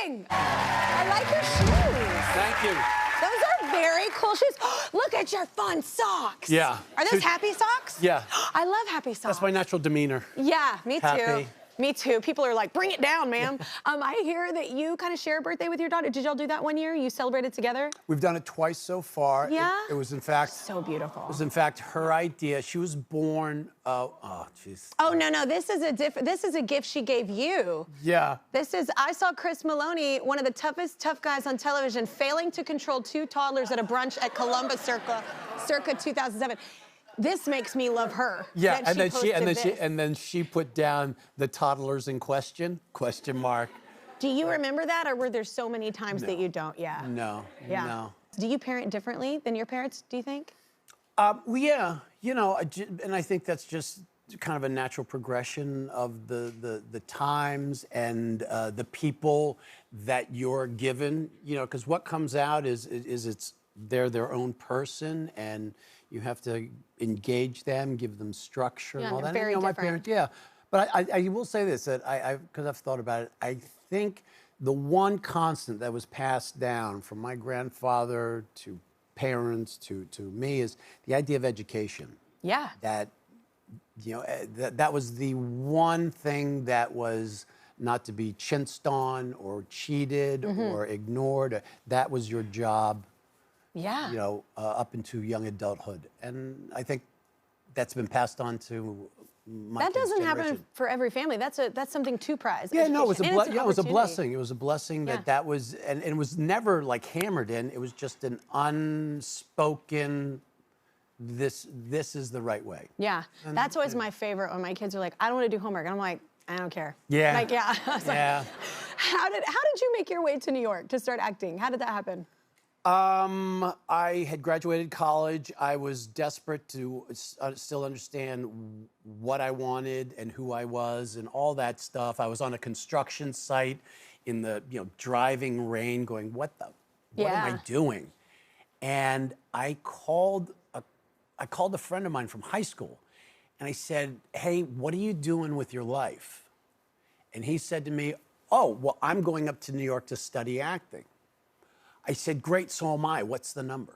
amazing. I like your shoes. Thank you. Those are very cool shoes. Look at your fun socks. Yeah. Are those happy socks? Yeah. I love happy socks. That's my natural demeanor. Yeah, me too. Happy. Me too. People are like, bring it down, ma'am. I hear that you kind of share a birthday with your daughter. Did y'all do that one year? You celebrated together? We've done it twice so far. Yeah? It was, in fact... So beautiful. It was, in fact, her idea. She was born... oh, jeez. Oh, no. This is a gift she gave you. Yeah. I saw Chris Meloni, one of the tough guys on television, failing to control 2 toddlers at a brunch at Columbus circa 2007. This makes me love her. Yeah, and then she put down the toddlers in question? Question mark. Do you remember that, or were there so many times that you don't? Yeah. No. Yeah. No. Do you parent differently than your parents, do you think? Well, yeah, you know, and I think that's just kind of a natural progression of the times and the people that you're given, you know, because what comes out is they're their own person, and you have to engage them, give them structure and all that. Very and, you know, different. my parents, yeah. But I will say this, that because I've thought about it, I think the one constant that was passed down from my grandfather to parents to me is the idea of education. Yeah. That, you know, that was the one thing that was not to be chinced on or cheated or ignored. That was your job. Yeah. You know, up into young adulthood. And I think that's been passed on to my That doesn't generation. happen for every family. That's something to prize. Yeah, no, it was education. it was a blessing. It was a blessing Yeah. that was, and it was never like hammered in. It was just an unspoken, this is the right way. Yeah, that's always my favorite when my kids are like, I don't want to do homework. And I'm like, I don't care. Yeah. Like, yeah. I was Yeah. Like, how did you make your way to New York to start acting? How did that happen? I had graduated college. I was desperate to still understand what I wanted and who I was and all that stuff. I was on a construction site in the, you know, driving rain going, what am I doing? And I called a friend of mine from high school, and I said, hey, what are you doing with your life? And he said to me, oh, well, I'm going up to New York to study acting. I said, great, so am I. What's the number?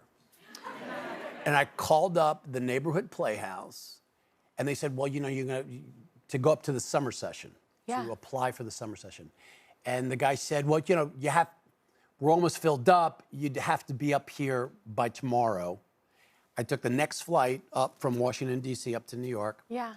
And I called up the neighborhood playhouse, and they said, well, you know, you're going to go up to the summer session, to apply for the summer session. And the guy said, well, you know, we're almost filled up. You'd have to be up here by tomorrow. I took the next flight up from Washington, D.C. up to New York. Yeah.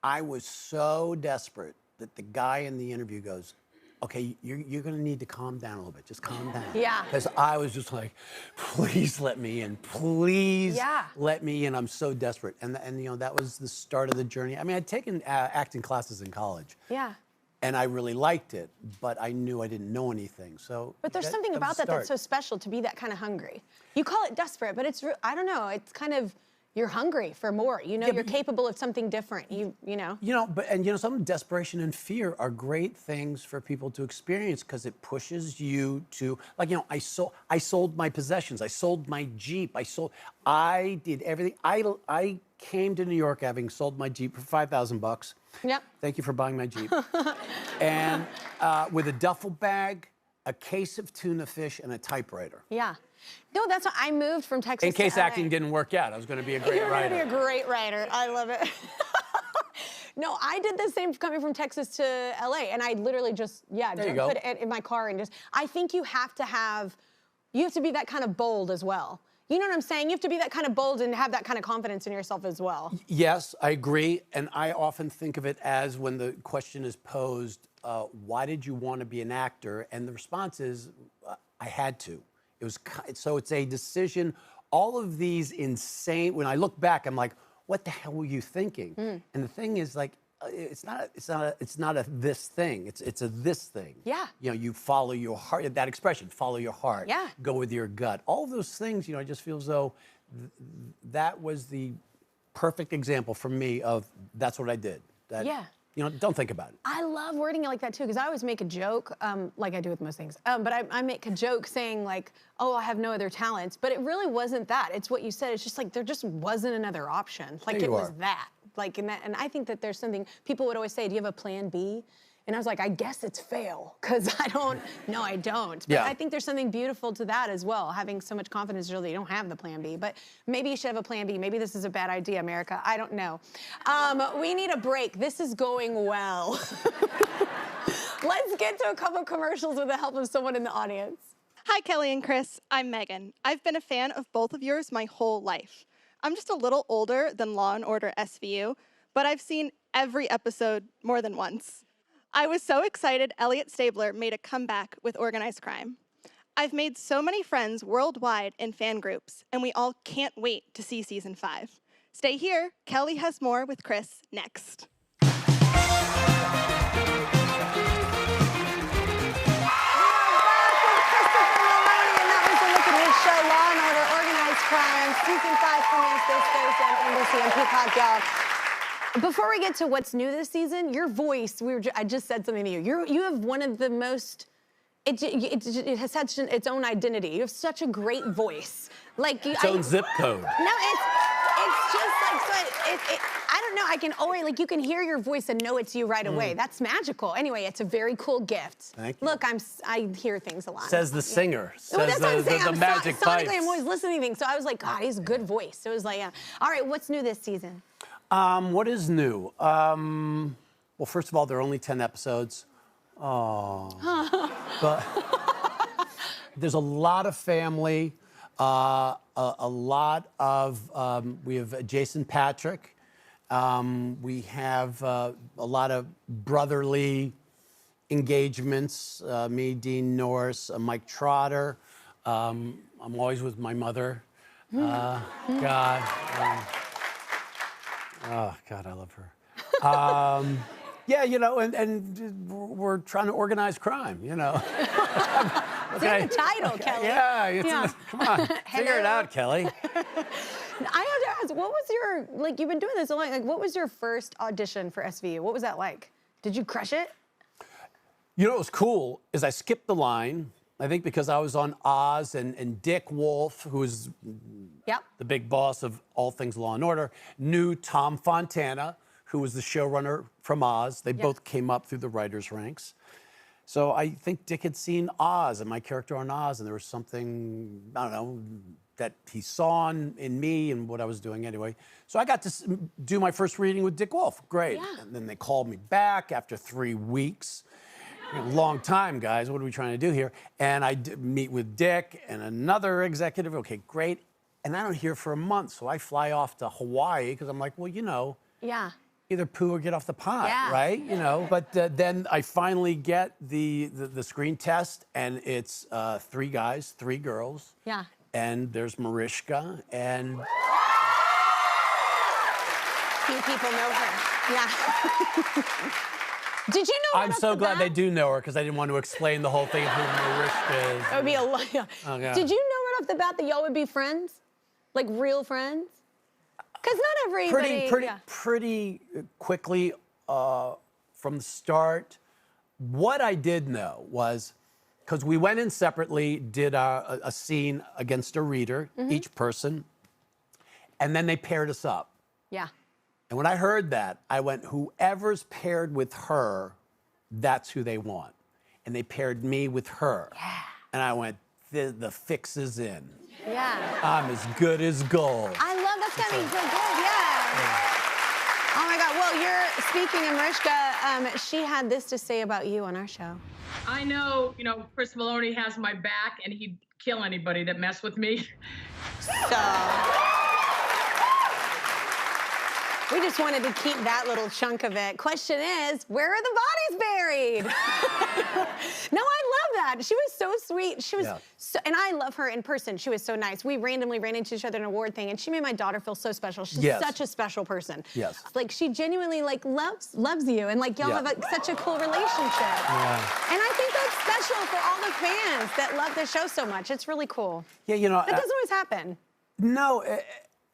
I was so desperate that the guy in the interview goes, okay, you're going to need to calm down a little bit. Just calm down. Yeah. Because I was just like, please let me in. Please let me in. I'm so desperate. And you know, that was the start of the journey. I mean, I'd taken acting classes in college. Yeah. And I really liked it, but I knew I didn't know anything. So. But there's something about that that's so special, to be that kind of hungry. You call it desperate, but it's, I don't know, it's kind of, you're hungry for more. You know, you're capable of something different. You know. You know, and you know, some desperation and fear are great things for people to experience because it pushes you to, like, you know, I sold my possessions. I sold my Jeep. I did everything. I came to New York having sold my Jeep for $5,000. Yep. Thank you for buying my Jeep. And with a duffel bag, a case of tuna fish, and a typewriter. Yeah. No, that's what I moved from Texas in case to LA. acting didn't work out. I was going to be a great writer. You're going to be a great writer. I love it. No, I did the same coming from Texas to LA, and I literally just, put it in my car and just, I think you have to be that kind of bold as well. You know what I'm saying? You have to be that kind of bold and have that kind of confidence in yourself as well. Yes, I agree. And I often think of it as when the question is posed, why did you want to be an actor? And the response is, I had to. So it's a decision. All of these insane, when I look back, I'm like, what the hell were you thinking? And the thing is, like, it's not a this thing. It's a this thing. Yeah. You know, you follow your heart. That expression, follow your heart. Yeah. Go with your gut. All of those things, you know, I just feel as though that was the perfect example for me of that's what I did. You know, don't think about it. I love wording it like that too, because I always make a joke, like I do with most things. But I make a joke saying like, oh, I have no other talents. But it really wasn't that. It's what you said. It's just like there just wasn't another option. Like it was that. Like, and I think that there's something, people would always say, do you have a plan B? And I was like, I guess it's fail, because I don't. But Yeah. I think there's something beautiful to that as well, having so much confidence that you don't have the plan B. But maybe you should have a plan B. Maybe this is a bad idea, America. I don't know. We need a break. This is going well. Let's get to a couple commercials with the help of someone in the audience. Hi, Kelly and Chris. I'm Megan. I've been a fan of both of yours my whole life. I'm just a little older than Law & Order SVU, but I've seen every episode more than once. I was so excited Elliot Stabler made a comeback with Organized Crime. I've made so many friends worldwide in fan groups, and we all can't wait to see season 5. Stay here. Kelly has more with Chris next. Law & Order, Organized Crime, season 5 premieres this Thursday on NBC and Peacock, y'all. Before we get to what's new this season, your voice, I just said something to you. You have one of the most, it has such its own identity. You have such a great voice. Like its own zip code. No, it's just like, so I don't know, I can always, like, you can hear your voice and know it's you right away. That's magical. Anyway, it's a very cool gift. Thank you. Look, I hear things a lot. Says the singer. Well, Says that's what I'm saying. the magic pipes. Sonically, I'm always listening to things. So I was like, God, he's a good voice. So it was like, yeah. All right, what's new this season? What is new? Well, first of all, there are only 10 episodes. Oh. But there's a lot of family, a lot of, we have Jason Patrick. We have a lot of brotherly engagements, me, Dean Norris, Mike Trotter. I'm always with my mother. God. Oh, God, I love her. Yeah, you know, and we're trying to organize crime, you know. It's in the title, Kelly. Yeah, come on, figure it out, Kelly. I have to ask, what was your, like, you've been doing this a lot, like, what was your first audition for SVU? What was that like? Did you crush it? You know what was cool is I skipped the line, I think because I was on Oz, and Dick Wolf, who is the big boss of all things Law & Order, knew Tom Fontana, who was the showrunner from Oz. They both came up through the writers' ranks. So I think Dick had seen Oz and my character on Oz, and there was something, I don't know, that he saw in me and what I was doing anyway. So I got to do my first reading with Dick Wolf. Great. Yeah. And then they called me back after 3 weeks. Long time, guys. What are we trying to do here? And I meet with Dick and another executive. Okay, great. And I don't hear for a month. So I fly off to Hawaii because I'm like, well, you know. Yeah. Either poo or get off the pot, right? You know, but then I finally get the screen test, and it's 3 guys, 3 girls. Yeah. And there's Mariska, and few people know her. Yeah. Did you know? I'm so glad they do know her because I didn't want to explain the whole thing of who Mariska is. That would be a lot. Yeah. Oh, yeah. Did you know right off the bat that y'all would be friends, like real friends? Because not everybody. Pretty quickly from the start. What I did know was, because we went in separately, did a scene against a reader, each person, and then they paired us up. Yeah. And when I heard that, I went, whoever's paired with her, that's who they want. And they paired me with her. Yeah. And I went, the fix is in. Yeah. I'm as good as gold. I love that's gonna be so good, yeah. Oh my God, well, speaking of Mariska, she had this to say about you on our show. I know, Chris Meloni has my back and he'd kill anybody that messed with me. So, we just wanted to keep that little chunk of it. Question is, where are the bodies buried? No, I love that. She was so sweet. She was so, and I love her in person. She was so nice. We randomly ran into each other at an award thing, and she made my daughter feel so special. She's such a special person. Yes. Like, she genuinely, like, loves you, and, like, y'all have such a cool relationship. Yeah. And I think that's special for all the fans that love the show so much. It's really cool. Yeah, that doesn't always happen. No,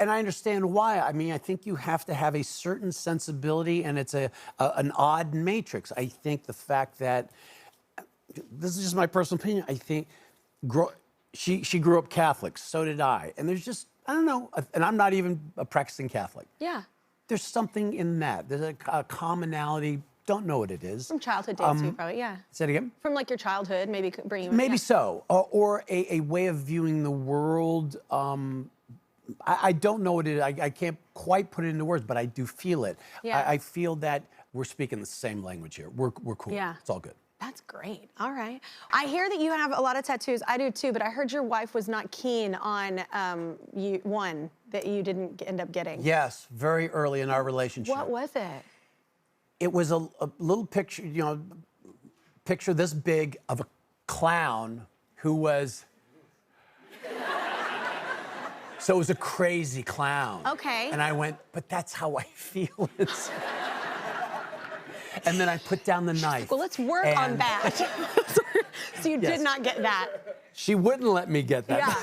and I understand why. I mean, I think you have to have a certain sensibility, and it's an odd matrix. I think the fact that, this is just my personal opinion, I think she grew up Catholic, so did I. And there's just, I don't know, and I'm not even a practicing Catholic. Yeah. There's something in that. There's a commonality don't know what it is. From childhood days, too, probably, yeah. Say it again? From, like, your childhood, maybe bring you... Maybe so. Or a way of viewing the world. I don't know what it is. I can't quite put it into words, but I do feel it. Yeah. I feel that we're speaking the same language here. We're cool. Yeah. It's all good. That's great. All right. I hear that you have a lot of tattoos. I do too, but I heard your wife was not keen on one that you didn't end up getting. Yes, very early in our relationship. What was it? It was a little picture, picture this big of a clown who was... So it was a crazy clown. Okay. And I went, but that's how I feel. And then I put down the knife. Well, let's work on that. So you did not get that. She wouldn't let me get that. Yeah.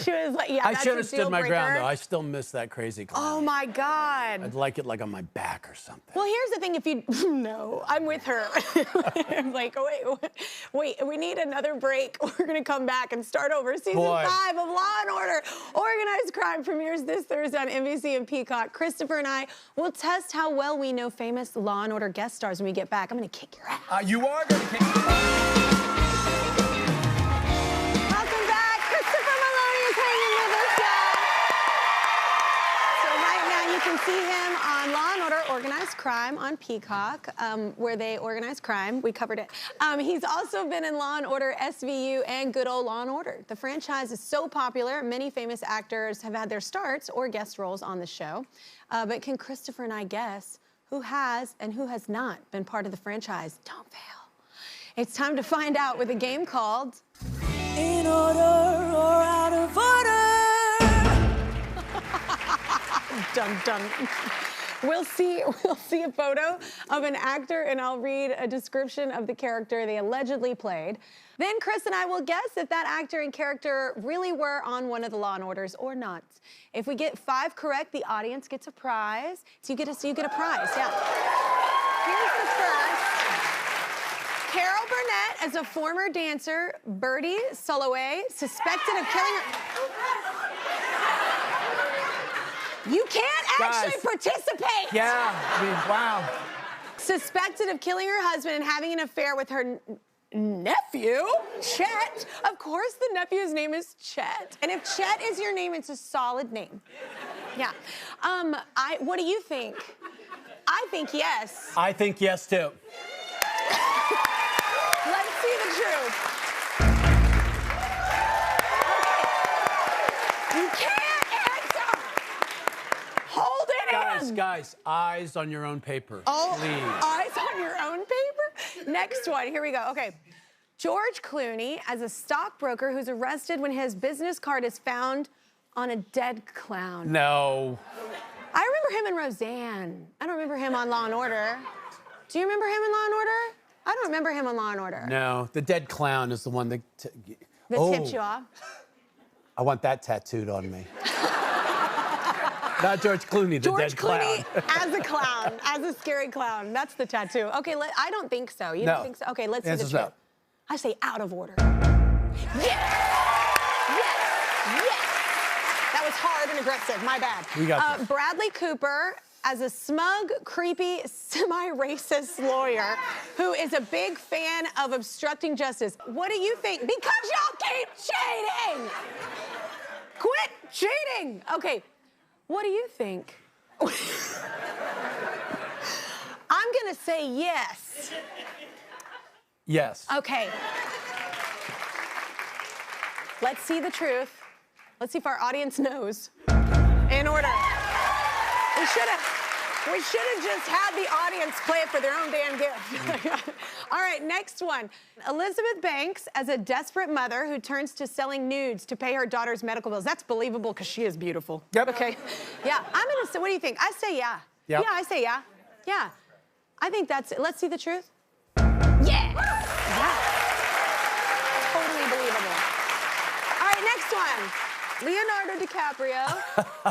She was like, yeah, I that's should a have stood deal my ground, breaker. though. I still miss that crazy clown. Oh, my God. I'd like it like on my back or something. Well, here's the thing. If you... No, I'm with her. I'm like, wait, we need another break. We're going to come back and start over. Season 5 of Law & Order. Organized Crime premieres this Thursday on NBC and Peacock. Christopher and I will test how well we know famous Law & Order guest stars when we get back. I'm going to kick your ass. You are going to kick your ass. Welcome back. Christopher Meloni is hanging with us, y'all. So right now you can see him on Law & Order Organized Crime on Peacock, where they organize crime. We covered it. He's also been in Law & Order SVU and Good Old Law & Order. The franchise is so popular, many famous actors have had their starts or guest roles on the show. But can Christopher and I guess who has and who has not been part of the franchise? Don't fail. It's time to find out with a game called... In Order or Out of Order. Dun dun. We'll see a photo of an actor and I'll read a description of the character they allegedly played. Then Chris and I will guess if that actor and character really were on one of the Law & Orders or not. If we get 5 correct, the audience gets a prize. So you get a prize, yeah. Here's the first. Carol Burnett as a former dancer, Birdie Soloway, suspected of killing her... You can't actually participate! Yeah, I mean, wow. Suspected of killing her husband and having an affair with her nephew, Chet. Of course the nephew's name is Chet. And if Chet is your name, it's a solid name. Yeah. What do you think? I think yes. I think yes, too. Let's see the truth. Okay. You can't answer. Hold it in. Guys, eyes on your own paper. Oh, please. Eyes on your own paper? Next one. Here we go. Okay. George Clooney as a stockbroker who's arrested when his business card is found on a dead clown. No. I remember him in Roseanne. I don't remember him on Law & Order. Do you remember him in Law & Order? I don't remember him on Law & Order. No, the dead clown is the one that... tipped you off? I want that tattooed on me. Not George Clooney, the dead clown. George Clooney as a clown, as a scary clown. That's the tattoo. Okay, I don't think so. You don't think so? Okay, let's see the truth. No. I say out of order. Yes! Yes! Yes! That was hard and aggressive. My bad. We got this. Bradley Cooper as a smug, creepy, semi-racist lawyer who is a big fan of obstructing justice. What do you think? Because y'all keep cheating! Quit cheating! Okay, what do you think? I'm gonna say yes. Yes. Okay. Let's see the truth. Let's see if our audience knows. In order. We should have just had the audience play it for their own damn gift. All right, next one. Elizabeth Banks as a desperate mother who turns to selling nudes to pay her daughter's medical bills. That's believable because she is beautiful. Yep. Okay. Yeah, I'm gonna say, what do you think? I say yeah. Yep. Yeah, I say yeah. Yeah. I think that's it. Let's see the truth. Yeah. Yeah. Totally believable. All right, next one. Leonardo DiCaprio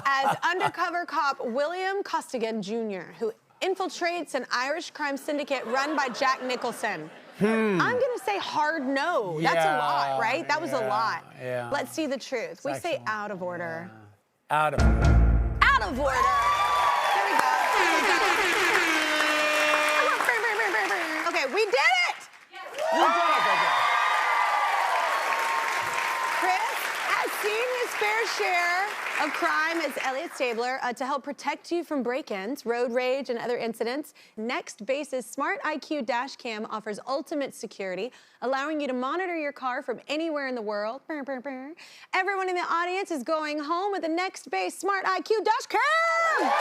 as undercover cop William Costigan Jr., who infiltrates an Irish crime syndicate run by Jack Nicholson. I'm gonna say hard no. That's a lot, right? That was a lot. Yeah. Let's see the truth. We say out of order. Out of order. Out of order. There we go. I work very, very right, we did it! We did it, baby. Chris has seen his fair share of crime as Elliot Stabler to help protect you from break-ins, road rage, and other incidents. Next Base's Smart IQ Dash Cam offers ultimate security, allowing you to monitor your car from anywhere in the world. Everyone in the audience is going home with the Next Base Smart IQ Dash Cam!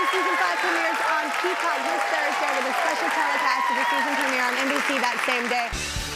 Season 5 premieres on Peacock this Thursday with a special telecast of the season premiere on NBC that same day.